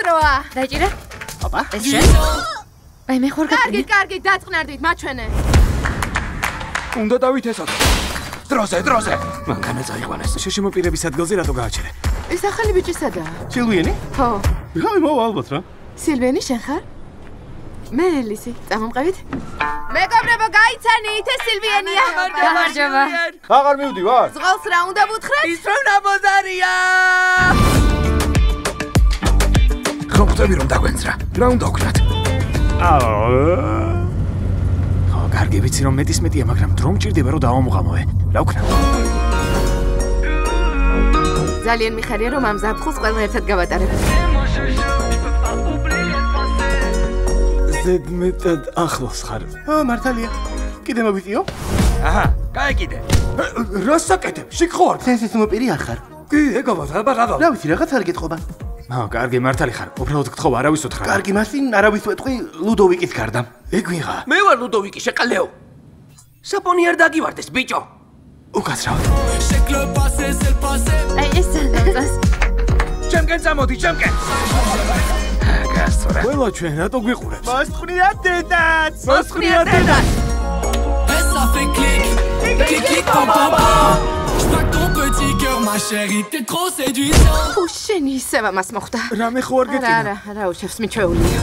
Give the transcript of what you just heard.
დროა. დაიჭირე? ოპა. ეს შენ? აი მე ხوار გაკეთე. კარგი, დაწყნარდით, მაჩვენე. უნდა დავითესოთ. დროზე. მანქანა წაიყვანეს. შეშემოპირების ადგილზე რატო გააჩერე? ეს ახალი ბიჭი სადაა? სილვიენი? ხო. ხაი მოვა ალბათ რა. სილვიენი შენ ხარ? მე ელისი, წამომყევით? მეგობრებო, გაიცანით, ეს სილვიენია. გამარჯობა. აღარ მივდივარ. ზღალს რა უნდა ვუთხრათ? ის რომ ნაბოზარია. ხო ხვდები რომ დაგვენცრა. რა უნდა ვქნათ? ხო, კარგი ვიცი რომ მეტის მეტია, მაგრამ დრო მჭირდება რომ დავამოღამოვე. რა ვქნა? ძალიან მიხარია რომ ამ ზაფხულს ყველა ერთად გავატარებ. ზედმეტად ახლოს ხარ. მართალია. კიდე მოვიწიო? აჰა, გაიგიდე. რა საკეთებ? შეგხვარ? სენსის მოპირი ახარ. კი, ეგავად, ალბათ რადო? რა ვიცი, რაღაც არ გეთხოვა. კარგი, მართალი ხარ. უბრალოდ გთხოვ, არავის უთხრა. კარგი, მასინ არავის ვეთყვი ლუდოვიკის გარდა. ეგ ვიღა. მე ვარ ლუდოვიკი შეყალეო. საპონი არ დაგივარდეს, ბიჭო. უკაცრავ. აი ეს წამწას. ჩემკენ წამოდი, ჩემკენ. გასწორა. ყველა ჩვენ რატო გვიყურებს? მოსწვნია დედაც. მოსწვნია დედაც. Ça fait clic, clic, clic, pam, pam, pam. J'plaque ton petit cœur, ma chérie, t'es trop séduisant. შენი ისევ ამას მოხდა. რამე ხო არ გეტყვი? არა, რა უშევს, მიჩვეულია.